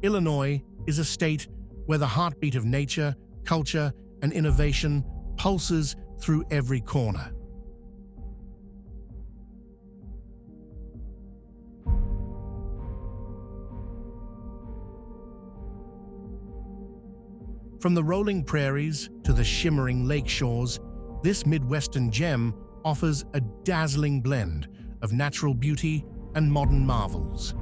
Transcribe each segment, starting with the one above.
Illinois is a state where the heartbeat of nature, culture, and innovation pulses through every corner. From the rolling prairies to the shimmering lake shores, this Midwestern gem offers a dazzling blend of natural beauty and modern marvels.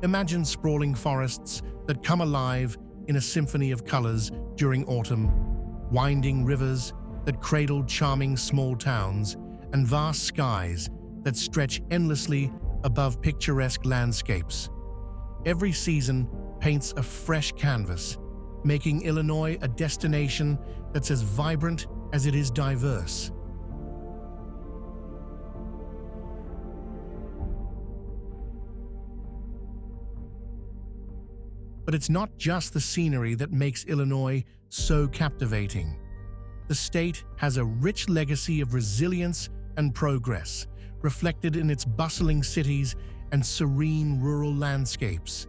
Imagine sprawling forests that come alive in a symphony of colors during autumn, winding rivers that cradle charming small towns, and vast skies that stretch endlessly above picturesque landscapes. Every season paints a fresh canvas, making Illinois a destination that's as vibrant as it is diverse. But it's not just the scenery that makes Illinois so captivating. The state has a rich legacy of resilience and progress, reflected in its bustling cities and serene rural landscapes.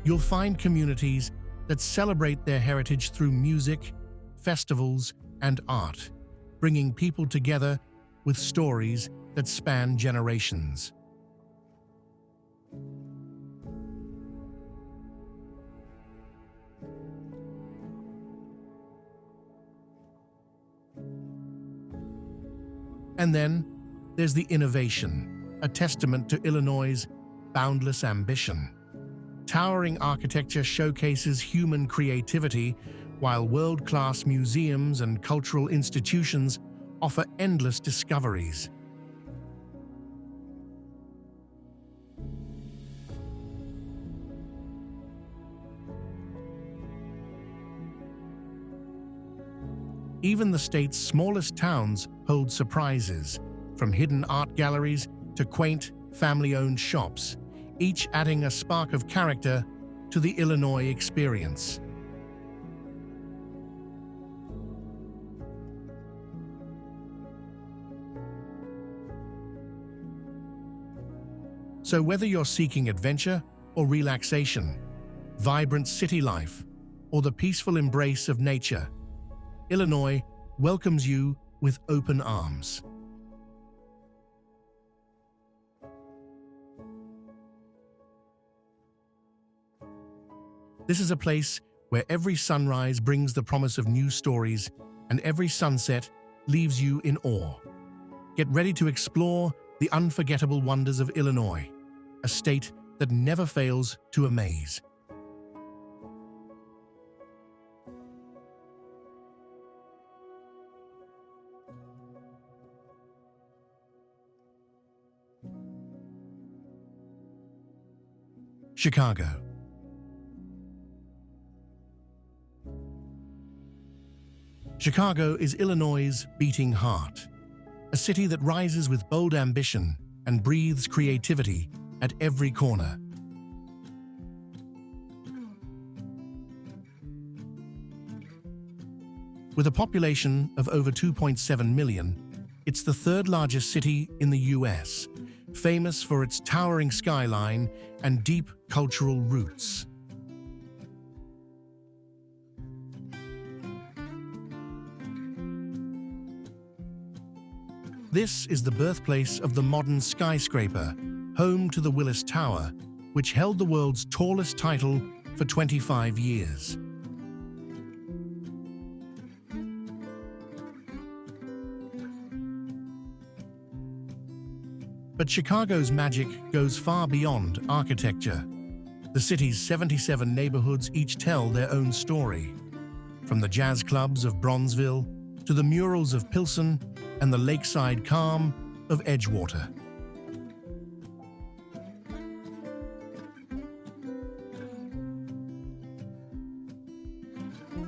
You'll find communities that celebrate their heritage through music, festivals, and art, bringing people together with stories that span generations. And then there's the innovation, a testament to Illinois' boundless ambition. Towering architecture showcases human creativity, while world-class museums and cultural institutions offer endless discoveries. Even the state's smallest towns hold surprises, from hidden art galleries to quaint, family-owned shops, each adding a spark of character to the Illinois experience. So whether you're seeking adventure or relaxation, vibrant city life, or the peaceful embrace of nature, Illinois welcomes you with open arms. This is a place where every sunrise brings the promise of new stories and every sunset leaves you in awe. Get ready to explore the unforgettable wonders of Illinois, a state that never fails to amaze. Chicago. Chicago is Illinois' beating heart, a city that rises with bold ambition and breathes creativity at every corner. With a population of over 2.7 million, it's the third largest city in the US, famous for its towering skyline and deep cultural roots. This is the birthplace of the modern skyscraper, home to the Willis Tower, which held the world's tallest title for 25 years. But Chicago's magic goes far beyond architecture. The city's 77 neighborhoods each tell their own story, from the jazz clubs of Bronzeville to the murals of Pilsen and the lakeside calm of Edgewater.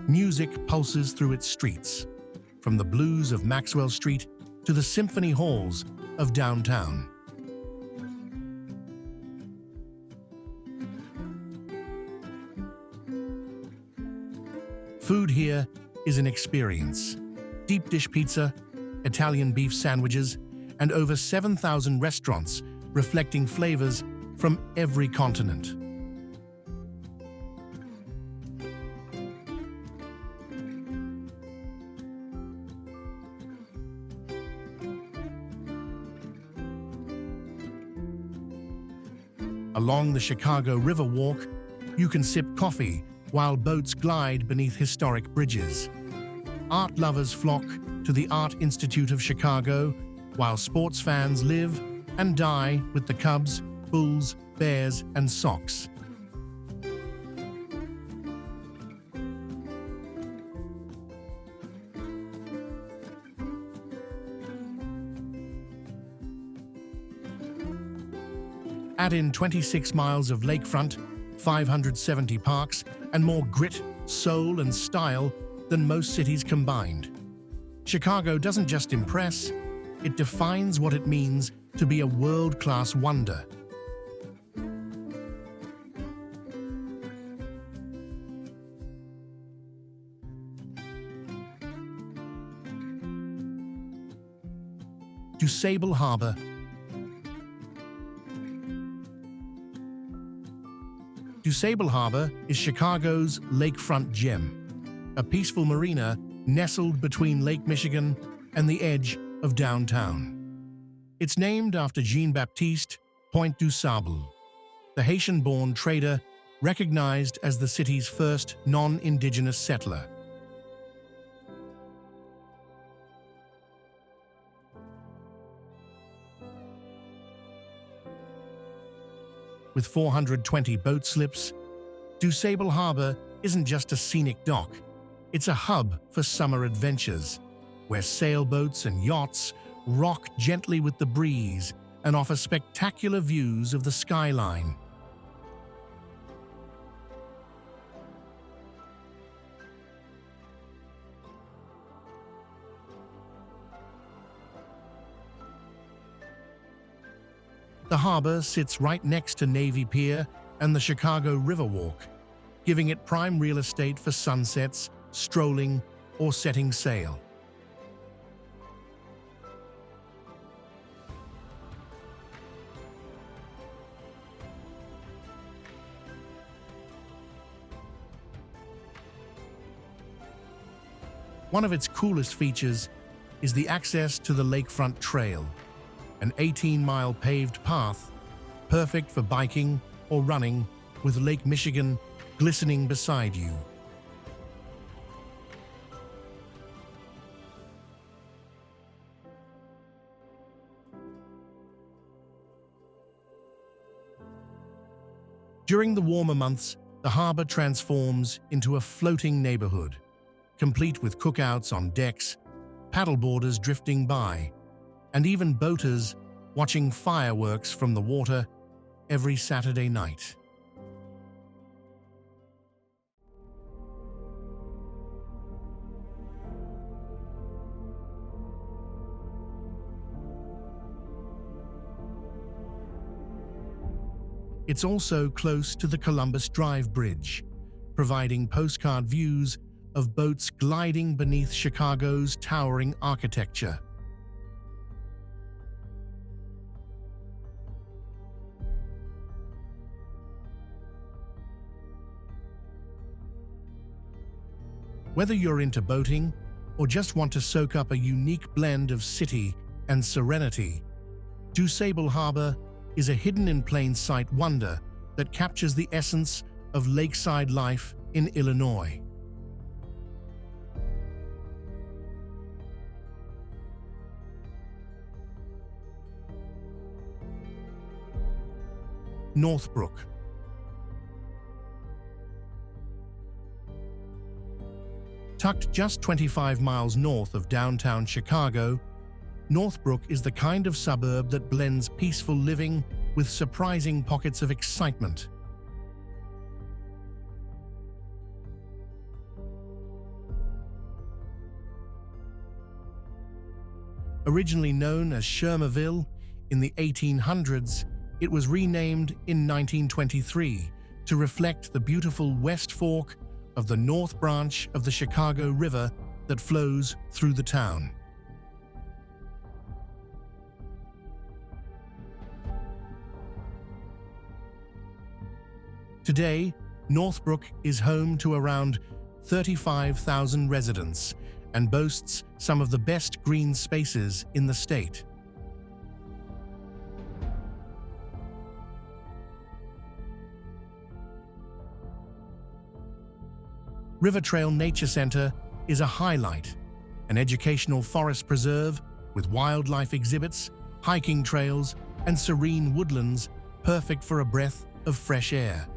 Music pulses through its streets, from the blues of Maxwell Street to the symphony halls of downtown. food here is an experience. Deep dish pizza, Italian beef sandwiches, and over 7,000 restaurants reflecting flavors from every continent. Along the Chicago River Walk, you can sip coffee while boats glide beneath historic bridges. Art lovers flock to the Art Institute of Chicago, while sports fans live and die with the Cubs, Bulls, Bears, and Sox. Add in 26 miles of lakefront, 570 parks, and more grit, soul, and style than most cities combined. Chicago doesn't just impress, it defines what it means to be a world-class wonder. DuSable Harbor. DuSable Harbor is Chicago's lakefront gem, a peaceful marina nestled between Lake Michigan and the edge of downtown. It's named after Jean-Baptiste Point DuSable, the Haitian-born trader recognized as the city's first non-indigenous settler. With 420 boat slips, DuSable Harbor isn't just a scenic dock, it's a hub for summer adventures, where sailboats and yachts rock gently with the breeze and offer spectacular views of the skyline. The harbor sits right next to Navy Pier and the Chicago River Walk, giving it prime real estate for sunsets, strolling, or setting sail. One of its coolest features is the access to the lakefront trail, an 18-mile paved path, perfect for biking or running with Lake Michigan glistening beside you. During the warmer months, the harbor transforms into a floating neighborhood, complete with cookouts on decks, paddleboarders drifting by, and even boaters watching fireworks from the water every Saturday night. It's also close to the Columbus Drive Bridge, providing postcard views of boats gliding beneath Chicago's towering architecture. Whether you're into boating or just want to soak up a unique blend of city and serenity, DuSable Harbor is a hidden-in-plain-sight wonder that captures the essence of lakeside life in Illinois. Northbrook. Tucked just 25 miles north of downtown Chicago, Northbrook is the kind of suburb that blends peaceful living with surprising pockets of excitement. Originally known as Shermerville in the 1800s, it was renamed in 1923 to reflect the beautiful West Fork of the North Branch of the Chicago River that flows through the town. Today, Northbrook is home to around 35,000 residents and boasts some of the best green spaces in the state. River Trail Nature Center is a highlight, an educational forest preserve with wildlife exhibits, hiking trails, and serene woodlands perfect for a breath of fresh air.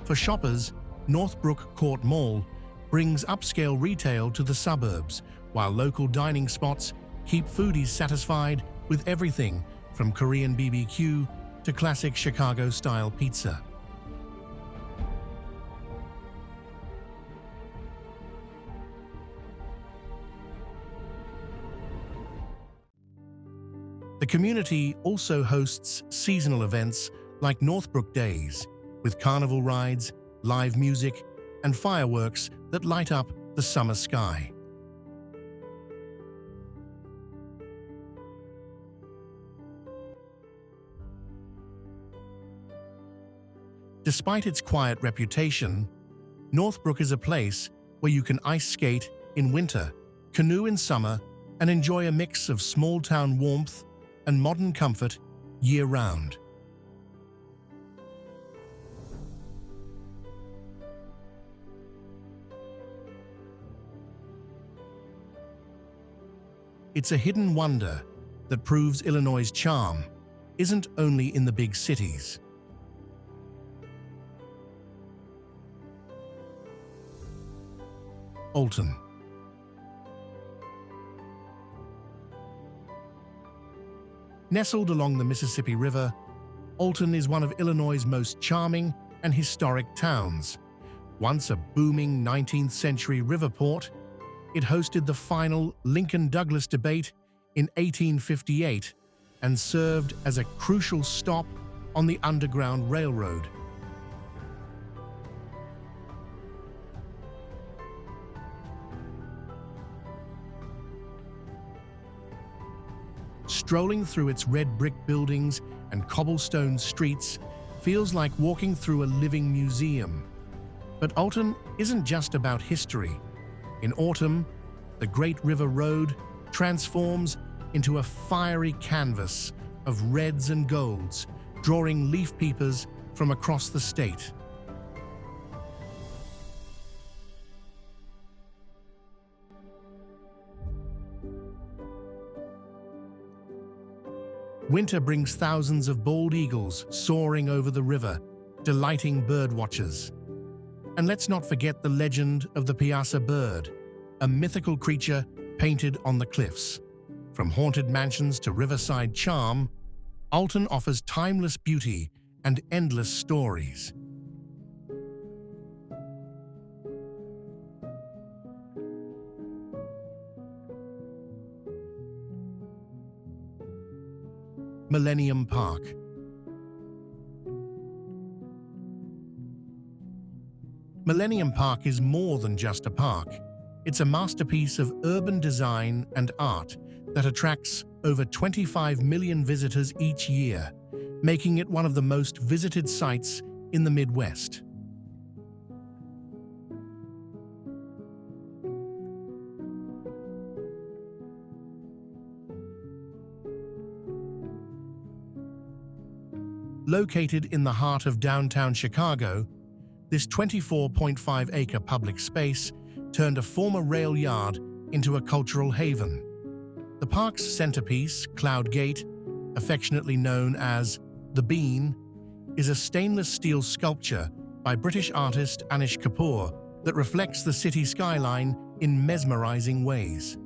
For shoppers, Northbrook Court Mall brings upscale retail to the suburbs, while local dining spots keep foodies satisfied with everything from Korean BBQ to classic Chicago-style pizza. The community also hosts seasonal events like Northbrook Days, with carnival rides, live music, and fireworks that light up the summer sky. Despite its quiet reputation, Northbrook is a place where you can ice skate in winter, canoe in summer, and enjoy a mix of small-town warmth and modern comfort year-round. It's a hidden wonder that proves Illinois' charm isn't only in the big cities. Alton. Nestled along the Mississippi River, Alton is one of Illinois' most charming and historic towns. Once a booming 19th-century river port, it hosted the final Lincoln-Douglas debate in 1858 and served as a crucial stop on the Underground Railroad. Strolling through its red brick buildings and cobblestone streets feels like walking through a living museum. But Alton isn't just about history. In autumn, the Great River Road transforms into a fiery canvas of reds and golds, drawing leaf peepers from across the state. Winter brings thousands of bald eagles soaring over the river, delighting birdwatchers. And let's not forget the legend of the Piazza bird, a mythical creature painted on the cliffs. From haunted mansions to riverside charm, Alton offers timeless beauty and endless stories. Millennium Park. Millennium Park is more than just a park. It's a masterpiece of urban design and art that attracts over 25 million visitors each year, making it one of the most visited sites in the Midwest. Located in the heart of downtown Chicago, this 24.5-acre public space turned a former rail yard into a cultural haven. The park's centerpiece, Cloud Gate, affectionately known as the Bean, is a stainless steel sculpture by British artist Anish Kapoor that reflects the city skyline in mesmerizing ways.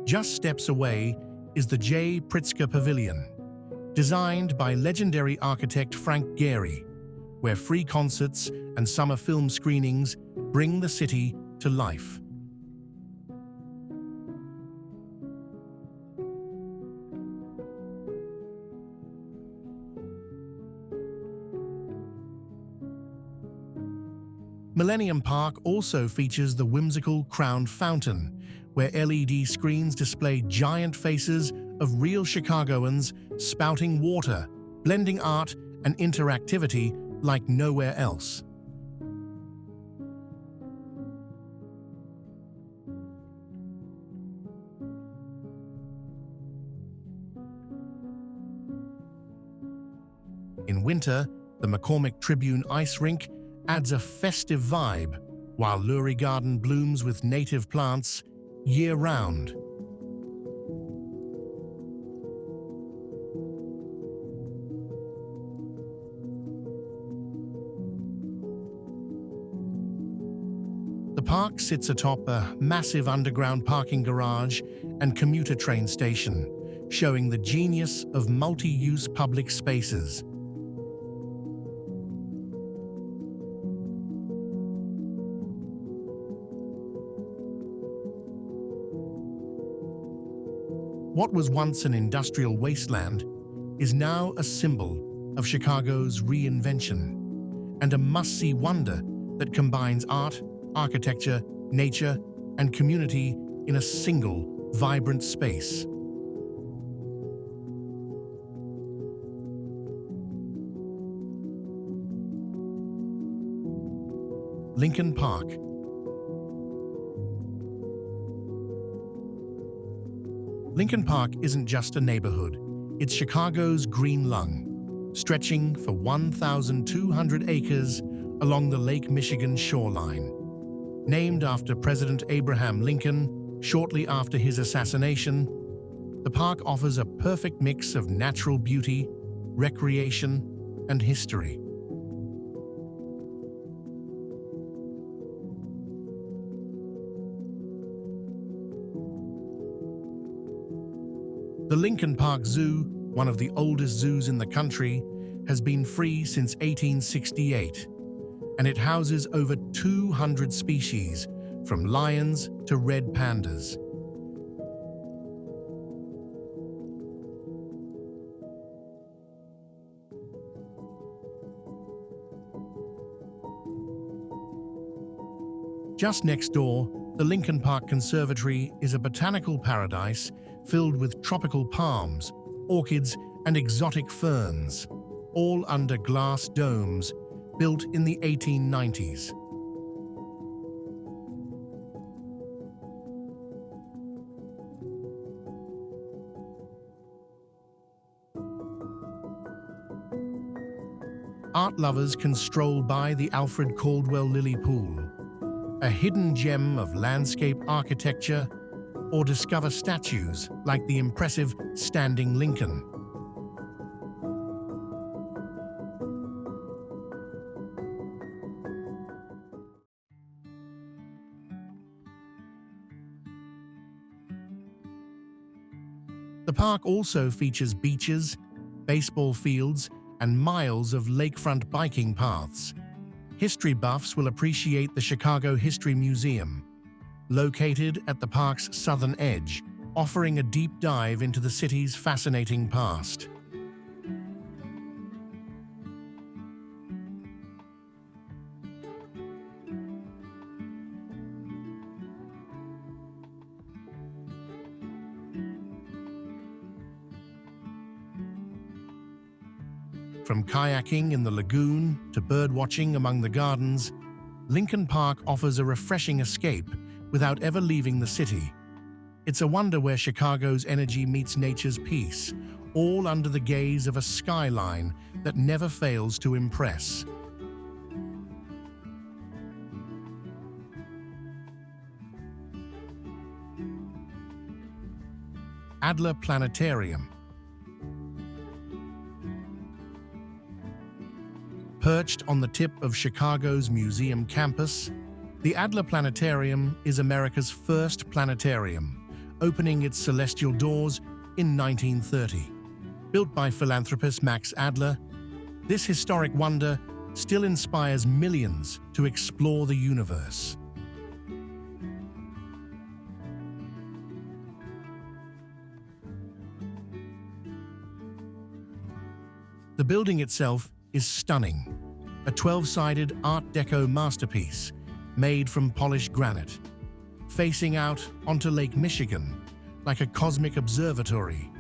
Just steps away is the J. Pritzker Pavilion, designed by legendary architect Frank Gehry, where free concerts and summer film screenings bring the city to life. Millennium Park also features the whimsical crowned fountain, where LED screens display giant faces of real Chicagoans spouting water, blending art and interactivity like nowhere else. In winter, the McCormick Tribune ice rink adds a festive vibe, while Lurie Garden blooms with native plants year-round. The park sits atop a massive underground parking garage and commuter train station, showing the genius of multi-use public spaces. What was once an industrial wasteland is now a symbol of Chicago's reinvention and a must-see wonder that combines art, architecture, nature, and community in a single, vibrant space. Lincoln Park. Lincoln Park isn't just a neighborhood, it's Chicago's green lung, stretching for 1,200 acres along the Lake Michigan shoreline. Named after President Abraham Lincoln shortly after his assassination, the park offers a perfect mix of natural beauty, recreation, and history. The Lincoln Park Zoo, one of the oldest zoos in the country, has been free since 1868, and it houses over 200 species, from lions to red pandas. Just next door, the Lincoln Park Conservatory is a botanical paradise filled with tropical palms, orchids, and exotic ferns, all under glass domes built in the 1890s. Art lovers can stroll by the Alfred Caldwell Lily Pool, a hidden gem of landscape architecture, or discover statues like the impressive Standing Lincoln. The park also features beaches, baseball fields, and miles of lakefront biking paths. History buffs will appreciate the Chicago History Museum, located at the park's southern edge, offering a deep dive into the city's fascinating past. From kayaking in the lagoon to birdwatching among the gardens, Lincoln Park offers a refreshing escape without ever leaving the city. It's a wonder where Chicago's energy meets nature's peace, all under the gaze of a skyline that never fails to impress. Adler Planetarium. Perched on the tip of Chicago's museum campus, the Adler Planetarium is America's first planetarium, opening its celestial doors in 1930. Built by philanthropist Max Adler, this historic wonder still inspires millions to explore the universe. The building itself is stunning, a 12-sided Art Deco masterpiece made from polished granite, facing out onto Lake Michigan like a cosmic observatory.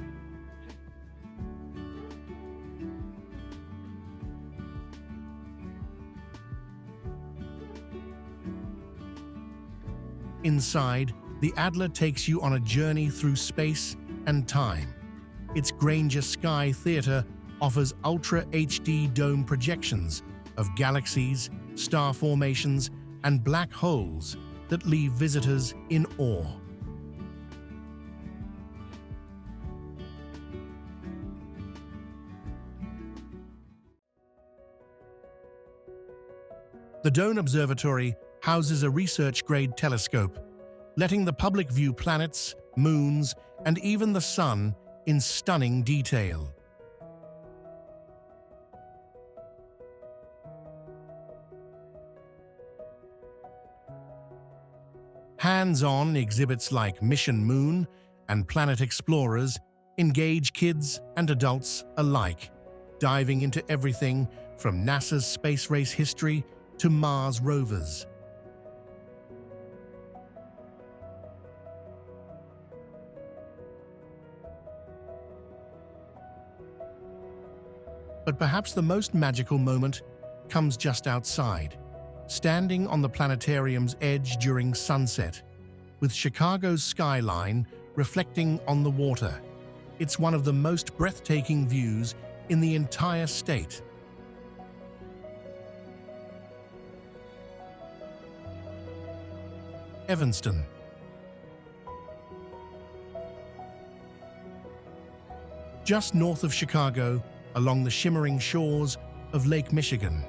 Inside, the Adler takes you on a journey through space and time. Its Granger Sky Theater offers Ultra HD dome projections of galaxies, star formations, and black holes that leave visitors in awe. The Dome Observatory houses a research-grade telescope, letting the public view planets, moons, and even the sun in stunning detail. Hands-on exhibits like Mission Moon and Planet Explorers engage kids and adults alike, diving into everything from NASA's space race history to Mars rovers. But perhaps the most magical moment comes just outside, standing on the planetarium's edge during sunset, with Chicago's skyline reflecting on the water. It's one of the most breathtaking views in the entire state. Evanston. Just north of Chicago, along the shimmering shores of Lake Michigan,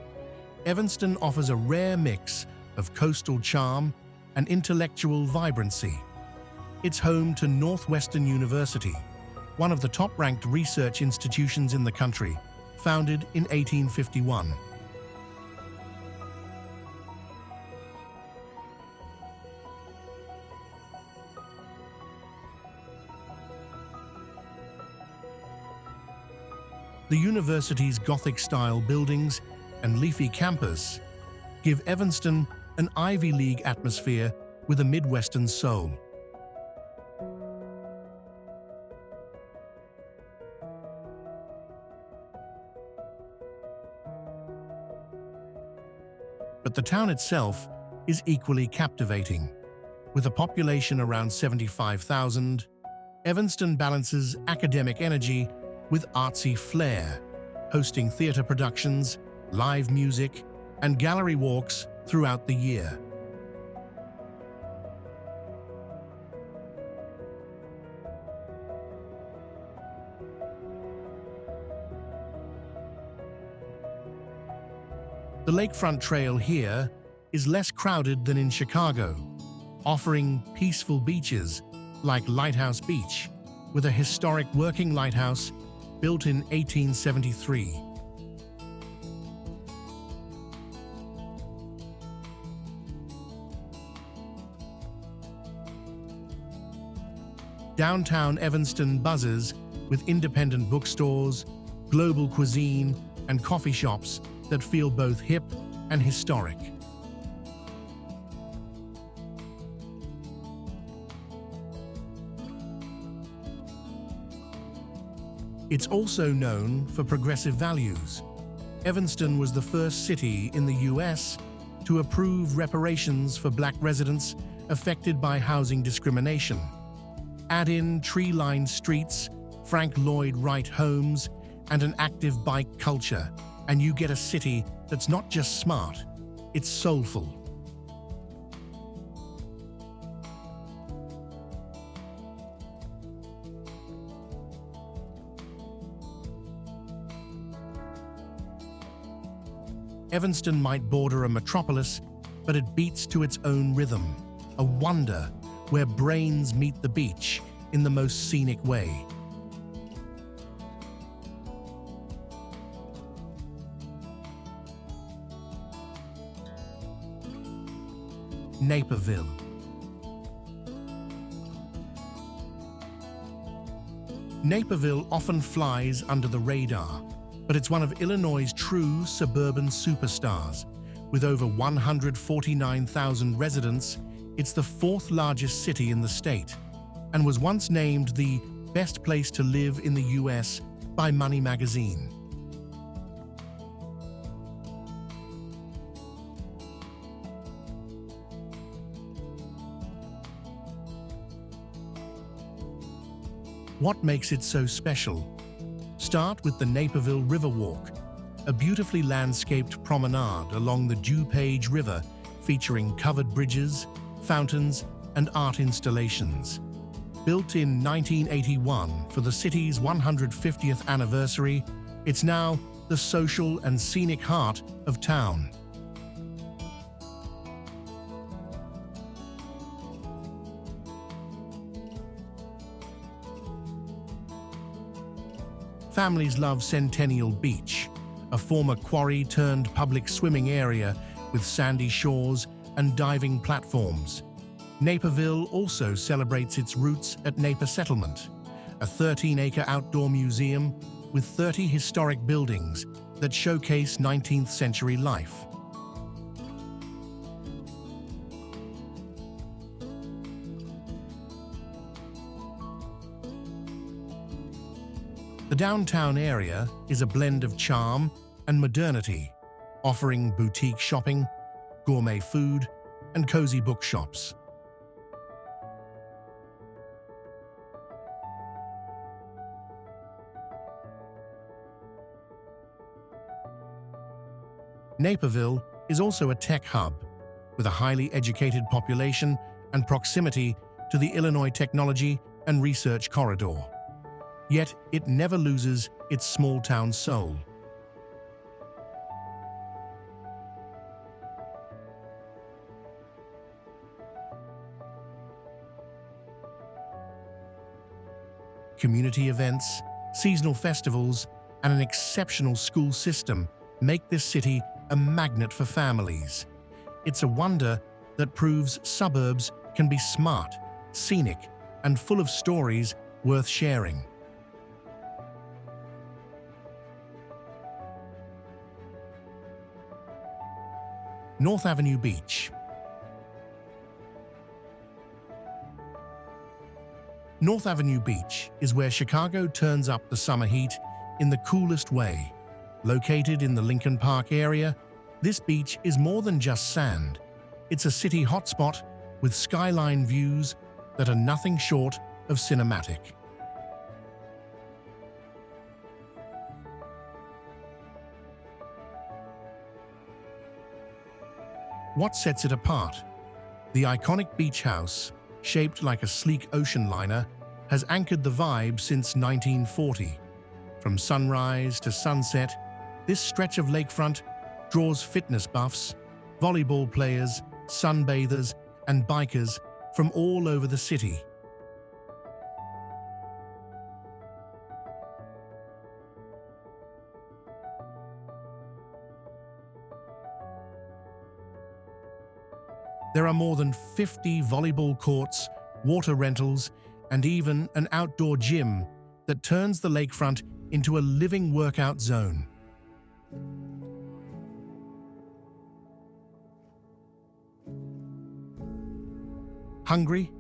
Evanston offers a rare mix of coastal charm and intellectual vibrancy. It's home to Northwestern University, one of the top-ranked research institutions in the country, founded in 1851. The university's Gothic-style buildings and leafy campus give Evanston an Ivy League atmosphere with a Midwestern soul. But the town itself is equally captivating. With a population around 75,000, Evanston balances academic energy with artsy flair, hosting theater productions, live music, and gallery walks throughout the year. The lakefront trail here is less crowded than in Chicago, offering peaceful beaches like Lighthouse Beach, with a historic working lighthouse built in 1873. Downtown Evanston buzzes with independent bookstores, global cuisine, and coffee shops that feel both hip and historic. It's also known for progressive values. Evanston was the first city in the U.S. to approve reparations for Black residents affected by housing discrimination. Add in tree-lined streets, Frank Lloyd Wright homes, and an active bike culture, and you get a city that's not just smart, it's soulful. Evanston might border a metropolis, but it beats to its own rhythm, a wonder where brains meet the beach in the most scenic way. Naperville. Naperville often flies under the radar, but it's one of Illinois' true suburban superstars. With over 149,000 residents, it's the fourth largest city in the state and was once named the best place to live in the US by Money magazine. What makes it so special? Start with the Naperville Riverwalk, a beautifully landscaped promenade along the DuPage River featuring covered bridges, fountains, and art installations. Built in 1981 for the city's 150th anniversary, it's now the social and scenic heart of town. Families love Centennial Beach, a former quarry turned public swimming area with sandy shores and diving platforms. Naperville also celebrates its roots at Naper Settlement, a 13-acre outdoor museum with 30 historic buildings that showcase 19th century life. The downtown area is a blend of charm and modernity, offering boutique shopping, gourmet food, and cozy bookshops. Naperville is also a tech hub, with a highly educated population and proximity to the Illinois Technology and Research Corridor. Yet it never loses its small-town soul. Community events, seasonal festivals, and an exceptional school system make this city a magnet for families. It's a wonder that proves suburbs can be smart, scenic, and full of stories worth sharing. North Avenue Beach. North Avenue Beach is where Chicago turns up the summer heat in the coolest way. Located in the Lincoln Park area, this beach is more than just sand. It's a city hotspot with skyline views that are nothing short of cinematic. What sets it apart? The iconic beach house, shaped like a sleek ocean liner, has anchored the vibe since 1940. From sunrise to sunset, this stretch of lakefront draws fitness buffs, volleyball players, sunbathers, and bikers from all over the city. There are more than 50 volleyball courts, water rentals, and even an outdoor gym that turns the lakefront into a living workout zone. Hungry?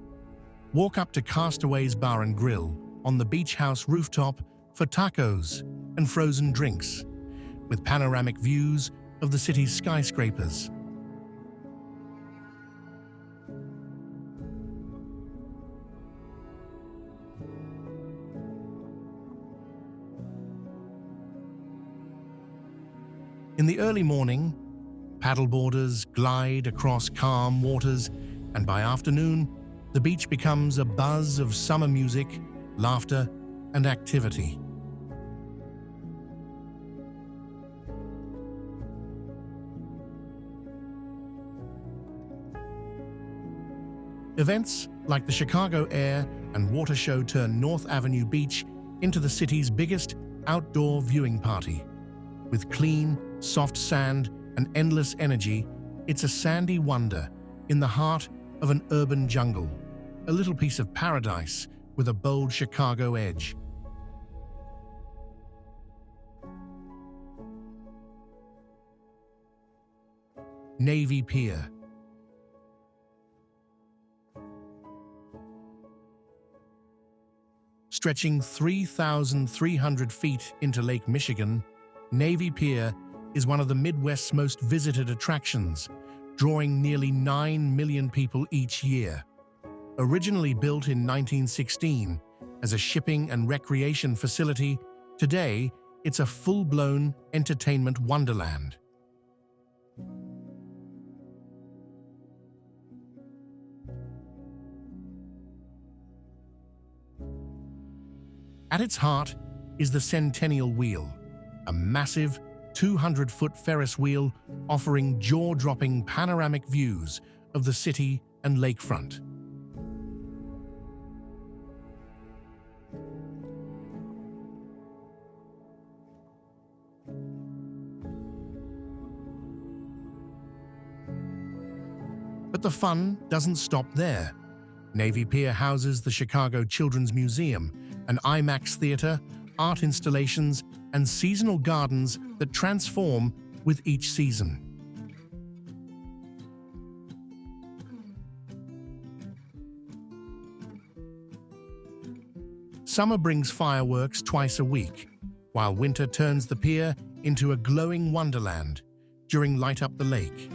Walk up to Castaway's Bar and Grill on the beach house rooftop for tacos and frozen drinks, with panoramic views of the city's skyscrapers. In the early morning, paddleboarders glide across calm waters, and by afternoon, the beach becomes a buzz of summer music, laughter, and activity. Events like the Chicago Air and Water Show turn North Avenue Beach into the city's biggest outdoor viewing party. With clean, soft sand and endless energy, it's a sandy wonder in the heart of an urban jungle, a little piece of paradise with a bold Chicago edge. Navy Pier. Stretching 3,300 feet into Lake Michigan, Navy Pier is one of the Midwest's most visited attractions, drawing nearly 9 million people each year. Originally built in 1916 as a shipping and recreation facility, today it's a full-blown entertainment wonderland. At its heart is the Centennial Wheel, a massive 200-foot Ferris wheel offering jaw-dropping panoramic views of the city and lakefront. But the fun doesn't stop there. Navy Pier houses the Chicago Children's Museum, an IMAX theater, art installations, and seasonal gardens that transform with each season. Summer brings fireworks twice a week, while winter turns the pier into a glowing wonderland during Light Up the Lake.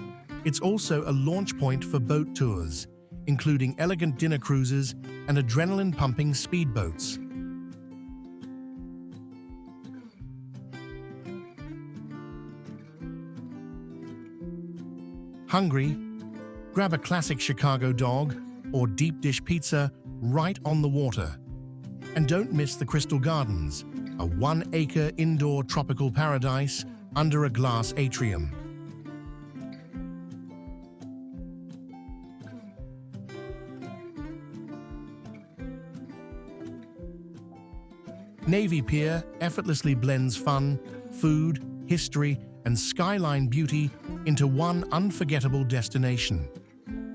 It's also a launch point for boat tours, including elegant dinner cruises and adrenaline-pumping speedboats. Hungry? Grab a classic Chicago dog or deep dish pizza right on the water. And don't miss the Crystal Gardens, a 1-acre indoor tropical paradise under a glass atrium. Navy Pier effortlessly blends fun, food, history, and skyline beauty into one unforgettable destination.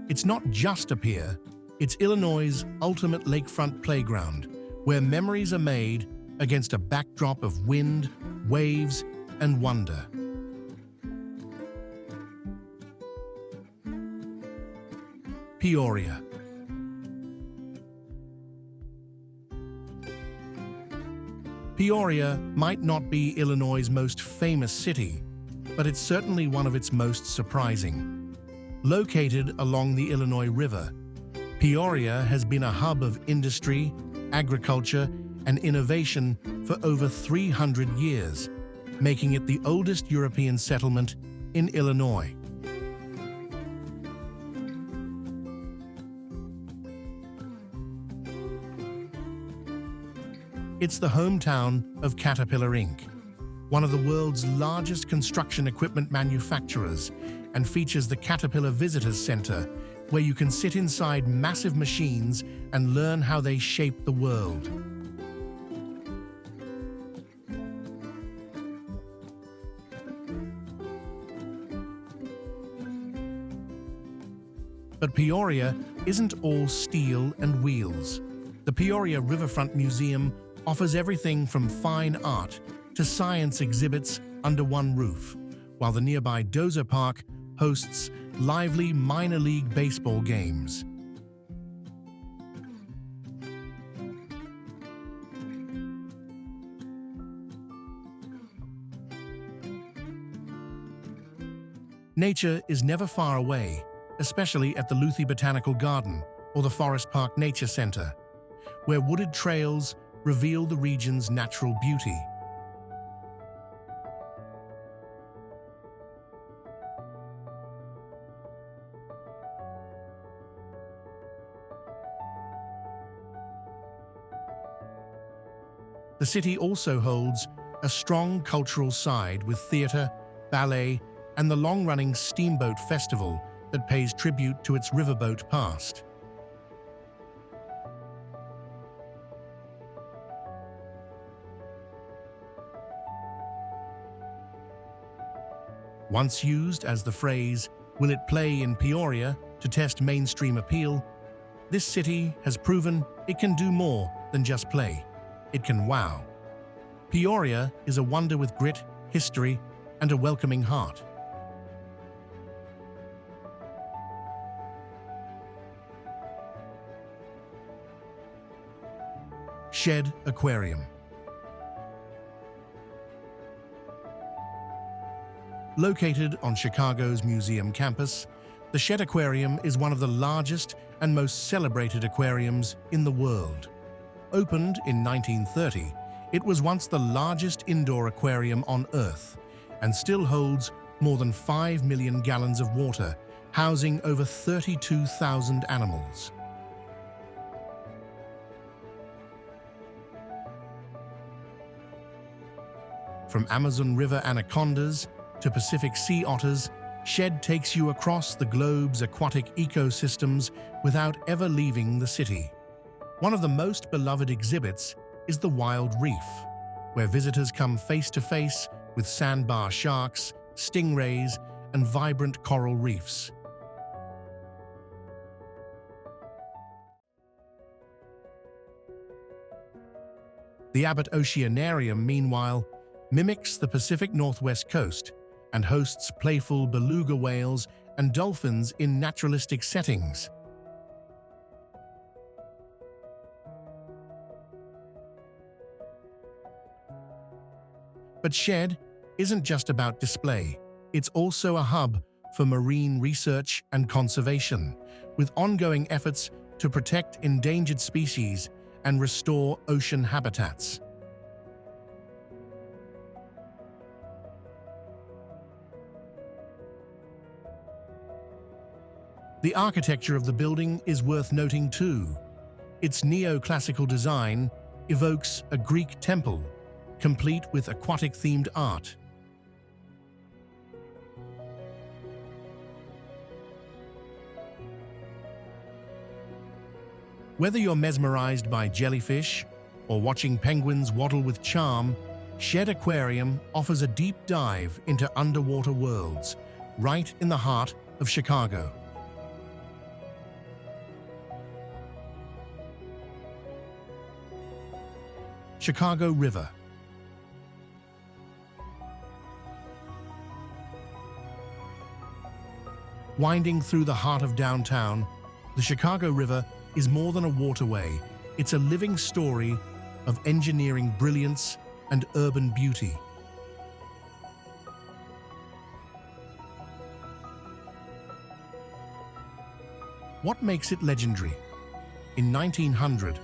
It's not just a pier, it's Illinois' ultimate lakefront playground, where memories are made against a backdrop of wind, waves, and wonder. Peoria. Peoria might not be Illinois' most famous city, but it's certainly one of its most surprising. Located along the Illinois River, Peoria has been a hub of industry, agriculture, and innovation for over 300 years, making it the oldest European settlement in Illinois. It's the hometown of Caterpillar Inc., one of the world's largest construction equipment manufacturers, and features the Caterpillar Visitors Center, where you can sit inside massive machines and learn how they shape the world. But Peoria isn't all steel and wheels. The Peoria Riverfront Museum offers everything from fine art to science exhibits under one roof, while the nearby Dozer Park hosts lively minor league baseball games. Nature is never far away, especially at the Luthi Botanical Garden or the Forest Park Nature Center, where wooded trails reveal the region's natural beauty. The city also holds a strong cultural side with theater, ballet, and the long-running Steamboat Festival that pays tribute to its riverboat past. Once used as the phrase, "Will it play in Peoria?" to test mainstream appeal, this city has proven it can do more than just play. It can wow. Peoria is a wonder with grit, history, and a welcoming heart. Shed Aquarium. Located on Chicago's museum campus, the Shed Aquarium is one of the largest and most celebrated aquariums in the world. Opened in 1930, it was once the largest indoor aquarium on Earth and still holds more than 5 million gallons of water, housing over 32,000 animals. From Amazon River anacondas to Pacific sea otters, Shed takes you across the globe's aquatic ecosystems without ever leaving the city. One of the most beloved exhibits is the Wild Reef, where visitors come face to face with sandbar sharks, stingrays, and vibrant coral reefs. The Abbott Oceanarium, meanwhile, mimics the Pacific Northwest coast and hosts playful beluga whales and dolphins in naturalistic settings. But Shed isn't just about display. It's also a hub for marine research and conservation, with ongoing efforts to protect endangered species and restore ocean habitats. The architecture of the building is worth noting too. Its neoclassical design evokes a Greek temple, complete with aquatic-themed art. Whether you're mesmerized by jellyfish or watching penguins waddle with charm, Shed Aquarium offers a deep dive into underwater worlds, right in the heart of Chicago. Chicago River. Winding through the heart of downtown, the Chicago River is more than a waterway. It's a living story of engineering brilliance and urban beauty. What makes it legendary? In 1900,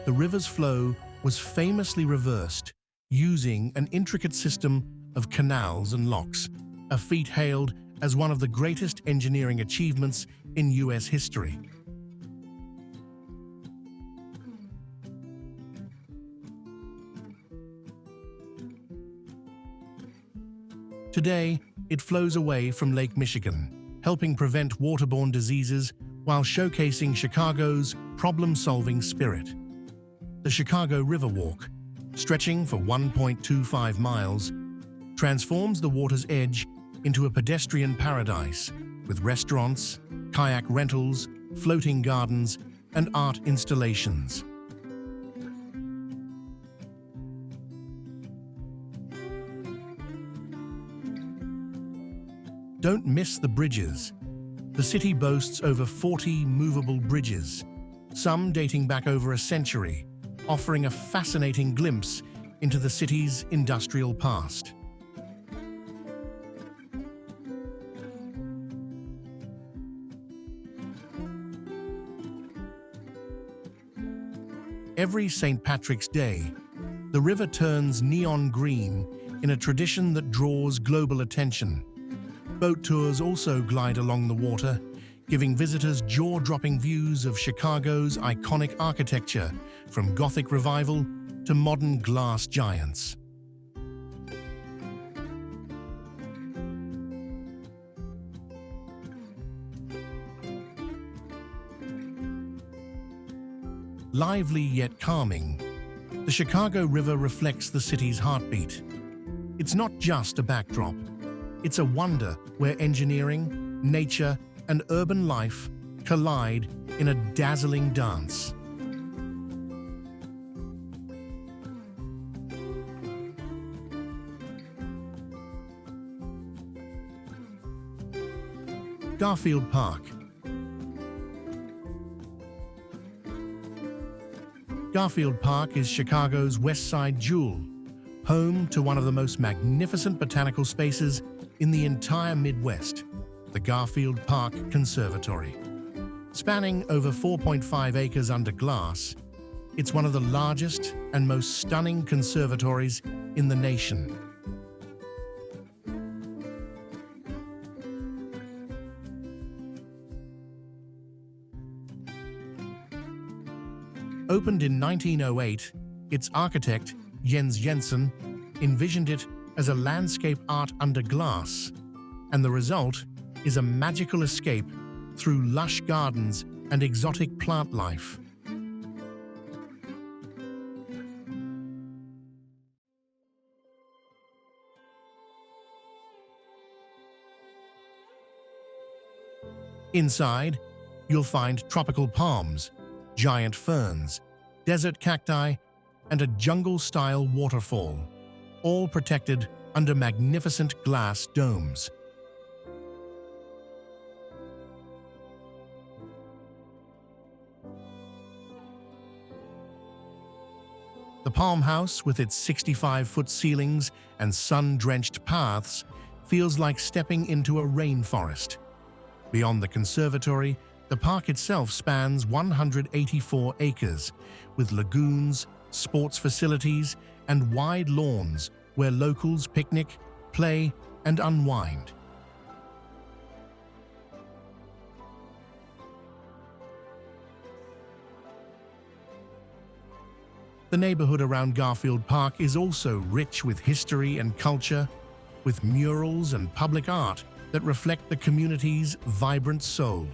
the river's flow was famously reversed using an intricate system of canals and locks, a feat hailed as one of the greatest engineering achievements in U.S. history. Today, it flows away from Lake Michigan, helping prevent waterborne diseases while showcasing Chicago's problem-solving spirit. The Chicago River Walk, stretching for 1.25 miles, transforms the water's edge into a pedestrian paradise with restaurants, kayak rentals, floating gardens, and art installations. Don't miss the bridges. The city boasts over 40 movable bridges, some dating back over a century, offering a fascinating glimpse into the city's industrial past. Every St. Patrick's Day, the river turns neon green in a tradition that draws global attention. Boat tours also glide along the water, giving visitors jaw-dropping views of Chicago's iconic architecture, from Gothic revival to modern glass giants. Lively yet calming, the Chicago River reflects the city's heartbeat. It's not just a backdrop. It's a wonder where engineering, nature, and urban life collide in a dazzling dance. Garfield Park. Garfield Park is Chicago's West Side jewel, home to one of the most magnificent botanical spaces in the entire Midwest, the Garfield Park Conservatory. Spanning over 4.5 acres under glass, it's one of the largest and most stunning conservatories in the nation. Opened in 1908, its architect, Jens Jensen, envisioned it as a landscape art under glass, and the result is a magical escape through lush gardens and exotic plant life. Inside, you'll find tropical palms, giant ferns, desert cacti, and a jungle-style waterfall, all protected under magnificent glass domes. The Palm House, with its 65-foot ceilings and sun-drenched paths, feels like stepping into a rainforest. Beyond the conservatory, the park itself spans 184 acres, with lagoons, sports facilities, and wide lawns where locals picnic, play, and unwind. The neighborhood around Garfield Park is also rich with history and culture, with murals and public art that reflect the community's vibrant soul.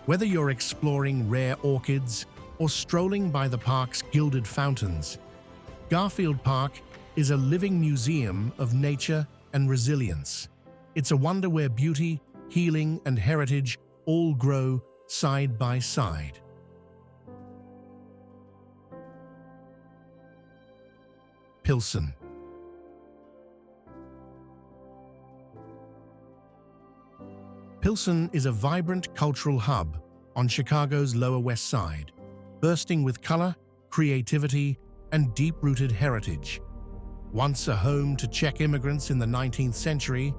Whether you're exploring rare orchids or strolling by the park's gilded fountains, Garfield Park is a living museum of nature and resilience. It's a wonder where beauty, healing, and heritage all grow side by side. Pilsen. Pilsen is a vibrant cultural hub on Chicago's Lower West Side, bursting with color, creativity, and deep-rooted heritage. Once a home to Czech immigrants in the 19th century,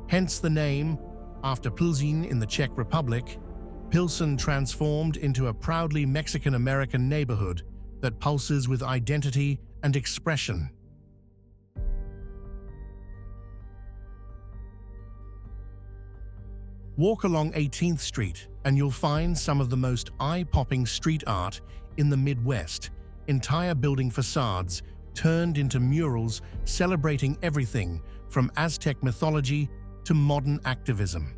hence the name, after Pilsen in the Czech Republic, Pilsen transformed into a proudly Mexican-American neighborhood that pulses with identity and expression. Walk along 18th Street and you'll find some of the most eye-popping street art in the Midwest, entire building facades turned into murals celebrating everything from Aztec mythology to modern activism.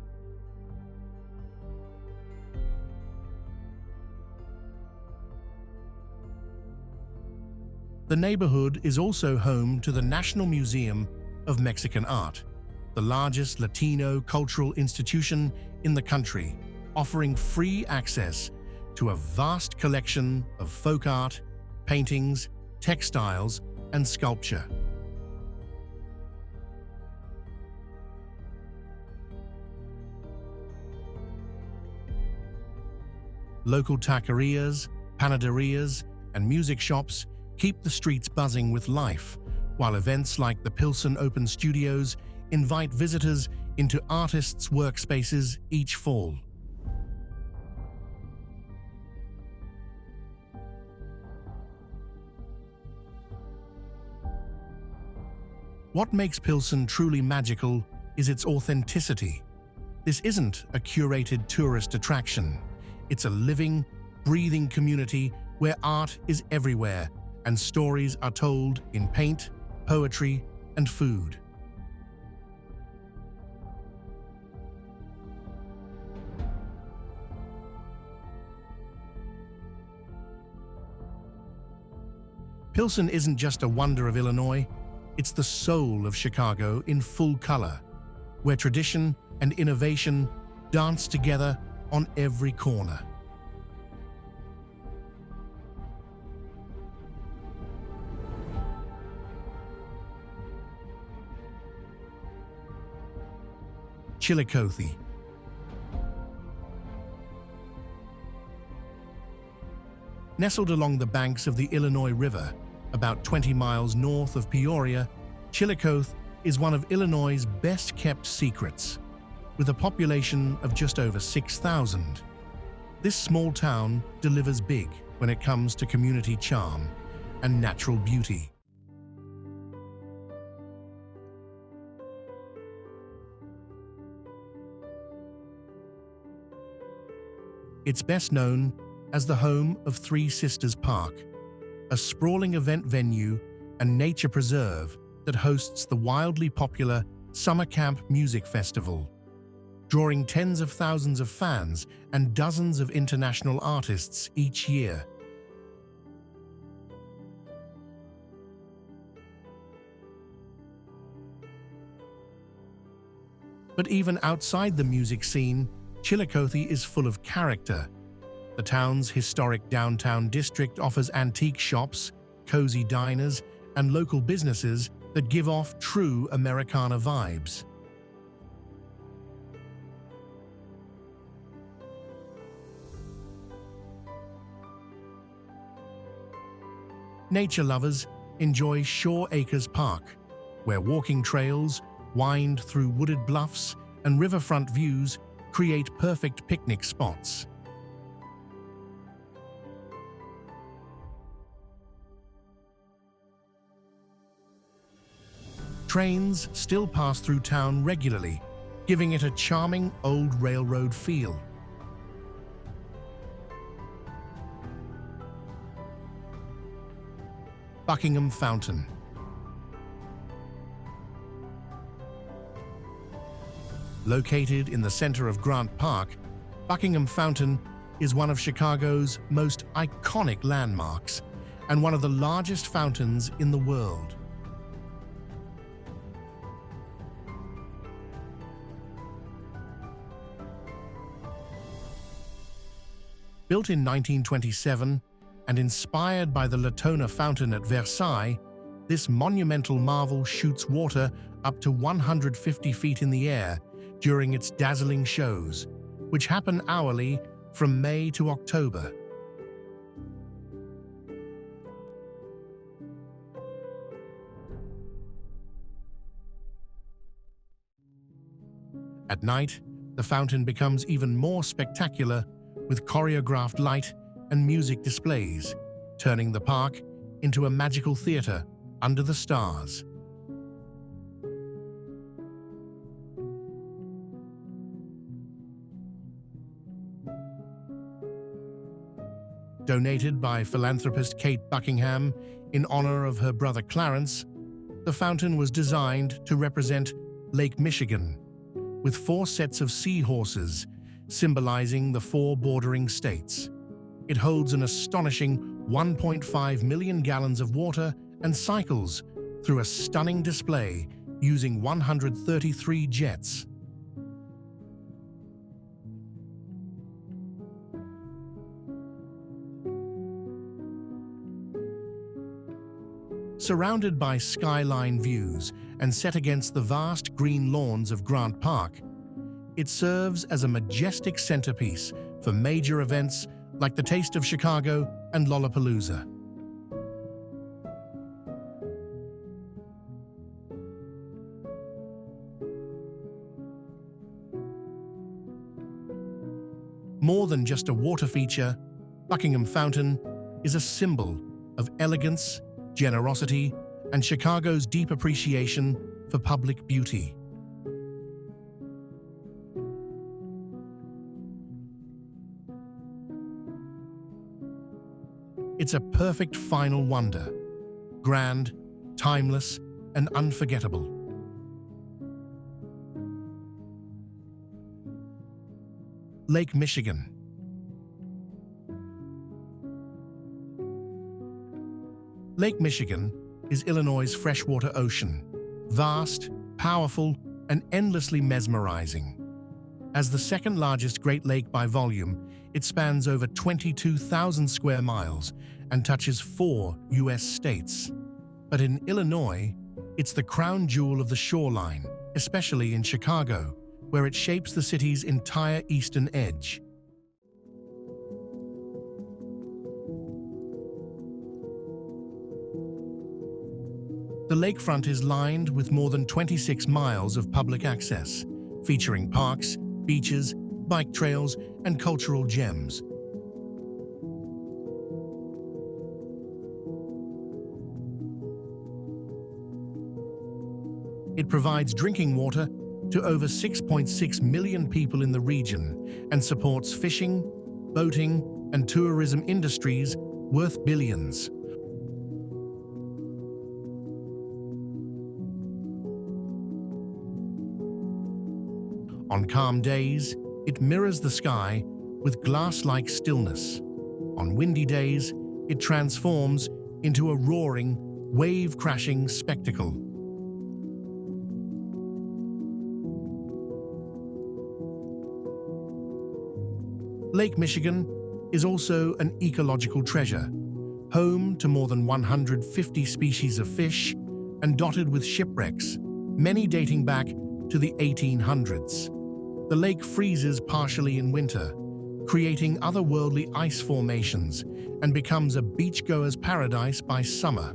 The neighborhood is also home to the National Museum of Mexican Art, the largest Latino cultural institution in the country, offering free access to a vast collection of folk art, paintings, textiles, and sculpture. Local taquerias, panaderias, and music shops keep the streets buzzing with life, while events like the Pilsen Open Studios invite visitors into artists' workspaces each fall. What makes Pilsen truly magical is its authenticity. This isn't a curated tourist attraction. It's a living, breathing community where art is everywhere and stories are told in paint, poetry, and food. Pilsen isn't just a wonder of Illinois, it's the soul of Chicago in full color, where tradition and innovation dance together on every corner. Chillicothe. Nestled along the banks of the Illinois River, about 20 miles north of Peoria, Chillicothe is one of Illinois' best-kept secrets, with a population of just over 6,000. This small town delivers big when it comes to community charm and natural beauty. It's best known as the home of Three Sisters Park, a sprawling event venue and nature preserve that hosts the wildly popular Summer Camp Music Festival, drawing tens of thousands of fans and dozens of international artists each year. But even outside the music scene, Chillicothe is full of character. The town's historic downtown district offers antique shops, cozy diners, and local businesses that give off true Americana vibes. Nature lovers enjoy Shore Acres Park, where walking trails wind through wooded bluffs and riverfront views create perfect picnic spots. Trains still pass through town regularly, giving it a charming old railroad feel. Buckingham Fountain. Located in the center of Grant Park, Buckingham Fountain is one of Chicago's most iconic landmarks and one of the largest fountains in the world. Built in 1927 and inspired by the Latona Fountain at Versailles, this monumental marvel shoots water up to 150 feet in the air during its dazzling shows, which happen hourly from May to October. At night, the fountain becomes even more spectacular with choreographed light and music displays, turning the park into a magical theater under the stars. Donated by philanthropist Kate Buckingham in honor of her brother Clarence, the fountain was designed to represent Lake Michigan, with 4 sets of seahorses symbolizing the 4 bordering states. It holds an astonishing 1.5 million gallons of water and cycles through a stunning display using 133 jets. Surrounded by skyline views and set against the vast green lawns of Grant Park, it serves as a majestic centerpiece for major events like the Taste of Chicago and Lollapalooza. More than just a water feature, Buckingham Fountain is a symbol of elegance, generosity, and Chicago's deep appreciation for public beauty. It's a perfect final wonder, grand, timeless, and unforgettable. Lake Michigan. Lake Michigan is Illinois' freshwater ocean, vast, powerful, and endlessly mesmerizing. As the second largest Great Lake by volume, it spans over 22,000 square miles and touches 4 U.S. states. But in Illinois, it's the crown jewel of the shoreline, especially in Chicago, where it shapes the city's entire eastern edge. The lakefront is lined with more than 26 miles of public access, featuring parks, beaches, bike trails, and cultural gems. It provides drinking water to over 6.6 million people in the region and supports fishing, boating, and tourism industries worth billions. On calm days, it mirrors the sky with glass-like stillness. On windy days, it transforms into a roaring, wave-crashing spectacle. Lake Michigan is also an ecological treasure, home to more than 150 species of fish and dotted with shipwrecks, many dating back to the 1800s. The lake freezes partially in winter, creating otherworldly ice formations, and becomes a beachgoer's paradise by summer.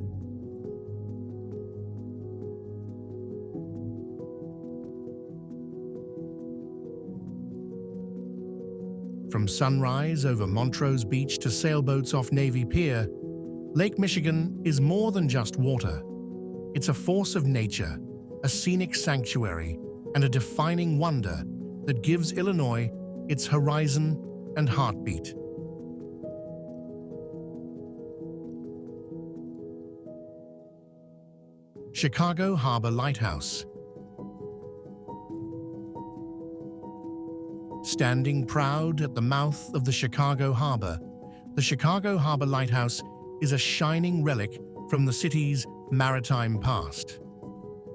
From sunrise over Montrose Beach to sailboats off Navy Pier, Lake Michigan is more than just water. It's a force of nature, a scenic sanctuary, and a defining wonder that gives Illinois its horizon and heartbeat. Chicago Harbor Lighthouse. Standing proud at the mouth of the Chicago Harbor, the Chicago Harbor Lighthouse is a shining relic from the city's maritime past.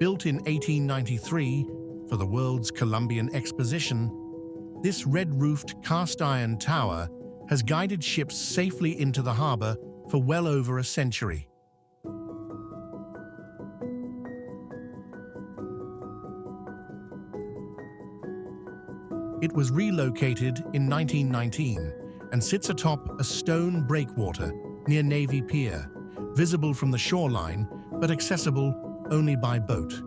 Built in 1893 for the World's Columbian Exposition, this red-roofed cast-iron tower has guided ships safely into the harbor for well over a century. It was relocated in 1919 and sits atop a stone breakwater near Navy Pier, visible from the shoreline but accessible only by boat.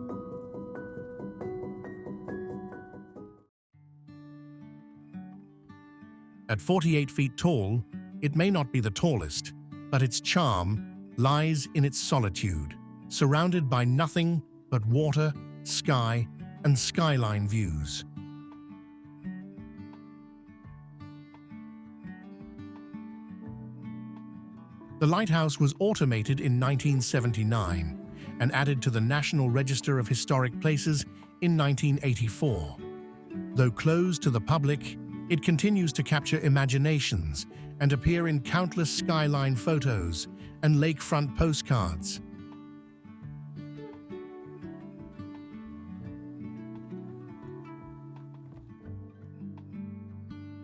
At 48 feet tall, it may not be the tallest, but its charm lies in its solitude, surrounded by nothing but water, sky, and skyline views. The lighthouse was automated in 1979 and added to the National Register of Historic Places in 1984. Though closed to the public, it continues to capture imaginations and appear in countless skyline photos and lakefront postcards.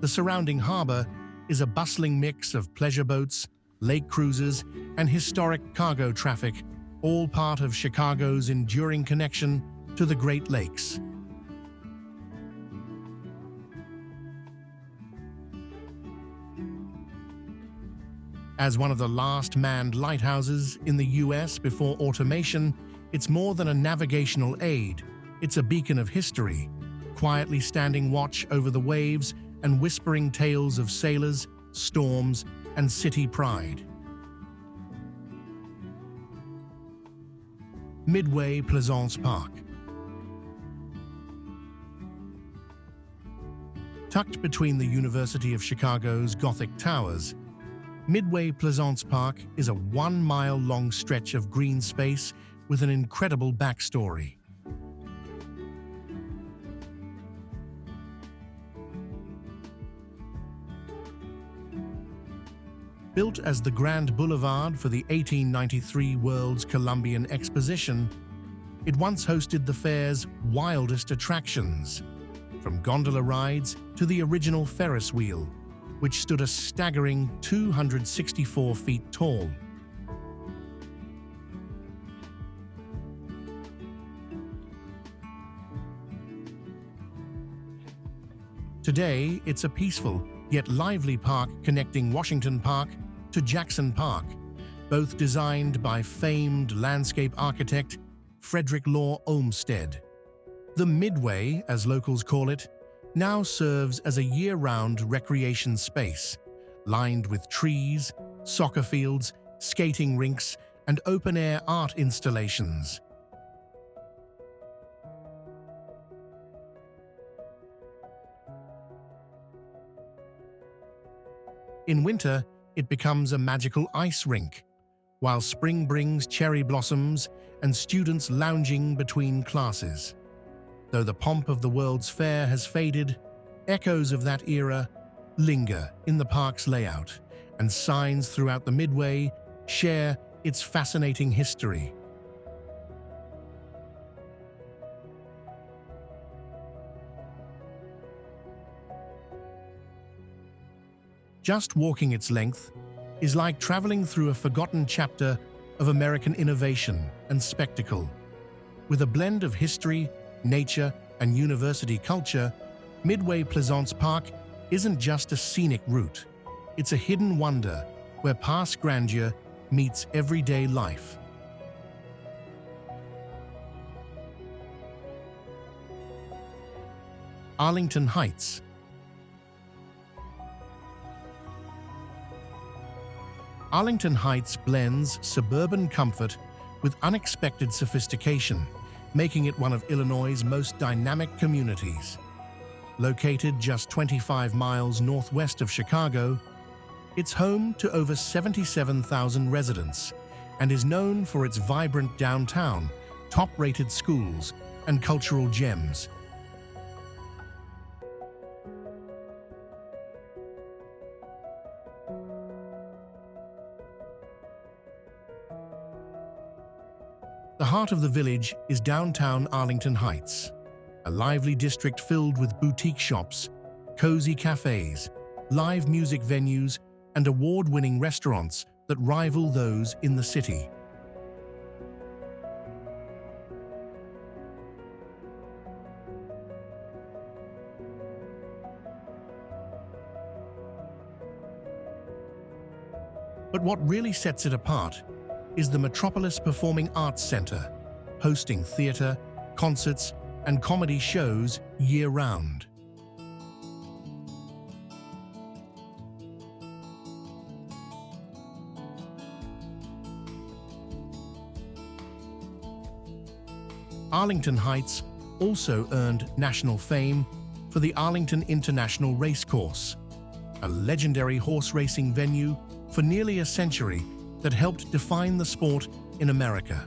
The surrounding harbor is a bustling mix of pleasure boats, lake cruises, and historic cargo traffic, all part of Chicago's enduring connection to the Great Lakes. As one of the last manned lighthouses in the U.S. before automation, it's more than a navigational aid. It's a beacon of history, quietly standing watch over the waves and whispering tales of sailors, storms, and city pride. Midway Plaisance Park. Tucked between the University of Chicago's Gothic towers, Midway Plaisance Park is a 1-mile-long stretch of green space with an incredible backstory. Built as the Grand Boulevard for the 1893 World's Columbian Exposition, it once hosted the fair's wildest attractions, from gondola rides to the original Ferris wheel, which stood a staggering 264 feet tall. Today, it's a peaceful yet lively park connecting Washington Park to Jackson Park, both designed by famed landscape architect Frederick Law Olmsted. The Midway, as locals call it, now serves as a year-round recreation space, lined with trees, soccer fields, skating rinks, and open-air art installations. In winter, it becomes a magical ice rink, while spring brings cherry blossoms and students lounging between classes. Though the pomp of the World's Fair has faded, echoes of that era linger in the park's layout, and signs throughout the Midway share its fascinating history. Just walking its length is like traveling through a forgotten chapter of American innovation and spectacle. With a blend of history, nature, and university culture, Midway Plaisance Park isn't just a scenic route. It's a hidden wonder where past grandeur meets everyday life. Arlington Heights. Arlington Heights blends suburban comfort with unexpected sophistication, making it one of Illinois' most dynamic communities. Located just 25 miles northwest of Chicago, it's home to over 77,000 residents and is known for its vibrant downtown, top-rated schools, and cultural gems. The heart of the village is downtown Arlington Heights, a lively district filled with boutique shops, cozy cafes, live music venues, and award-winning restaurants that rival those in the city. But what really sets it apart is the Metropolis Performing Arts Center, hosting theater, concerts, and comedy shows year-round. Arlington Heights also earned national fame for the Arlington International Racecourse, a legendary horse racing venue for nearly a century that helped define the sport in America.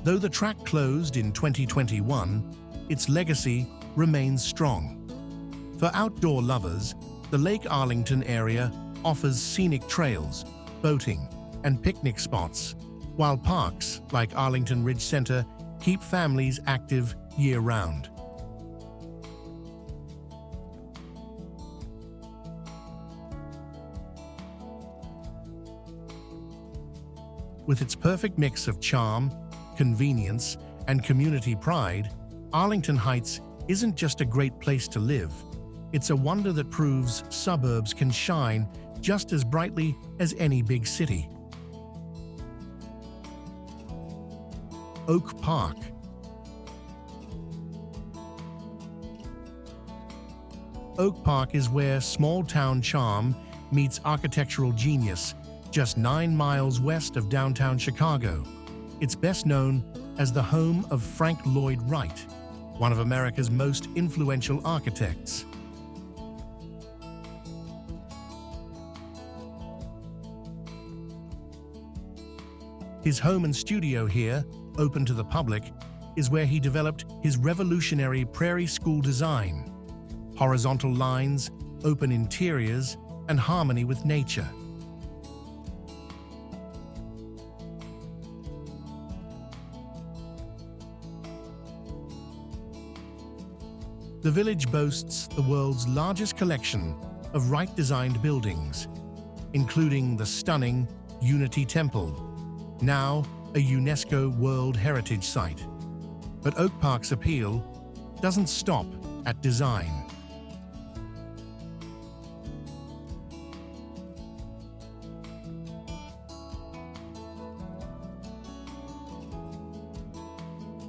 Though the track closed in 2021, its legacy remains strong. For outdoor lovers, the Lake Arlington area offers scenic trails, boating, and picnic spots, while parks like Arlington Ridge Center keep families active year-round. With its perfect mix of charm, convenience, and community pride, Arlington Heights isn't just a great place to live. It's a wonder that proves suburbs can shine just as brightly as any big city. Oak Park. Oak Park is where small-town charm meets architectural genius, just 9 miles west of downtown Chicago. It's best known as the home of Frank Lloyd Wright, one of America's most influential architects. His home and studio here, open to the public, is where he developed his revolutionary prairie school design: horizontal lines, open interiors, and harmony with nature. The village boasts the world's largest collection of right-designed buildings, including the stunning Unity Temple, now a UNESCO World Heritage Site. But Oak Park's appeal doesn't stop at design.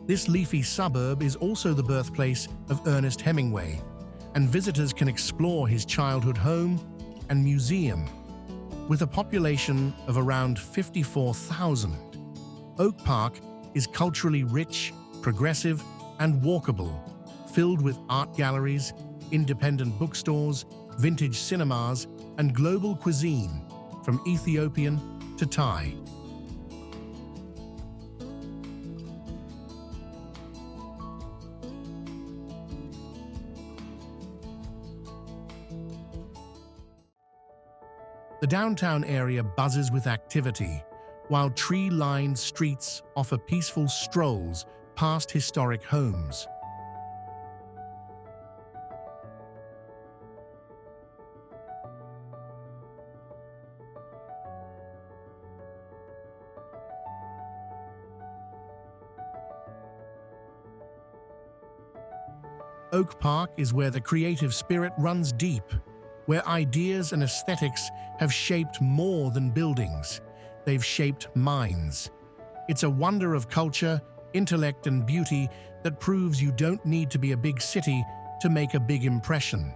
This leafy suburb is also the birthplace of Ernest Hemingway, and visitors can explore his childhood home and museum. With a population of around 54,000, Oak Park is culturally rich, progressive, and walkable, filled with art galleries, independent bookstores, vintage cinemas, and global cuisine, from Ethiopian to Thai. The downtown area buzzes with activity, while tree-lined streets offer peaceful strolls past historic homes. Oak Park is where the creative spirit runs deep, where ideas and aesthetics have shaped more than buildings. They've shaped minds. It's a wonder of culture, intellect, and beauty that proves you don't need to be a big city to make a big impression.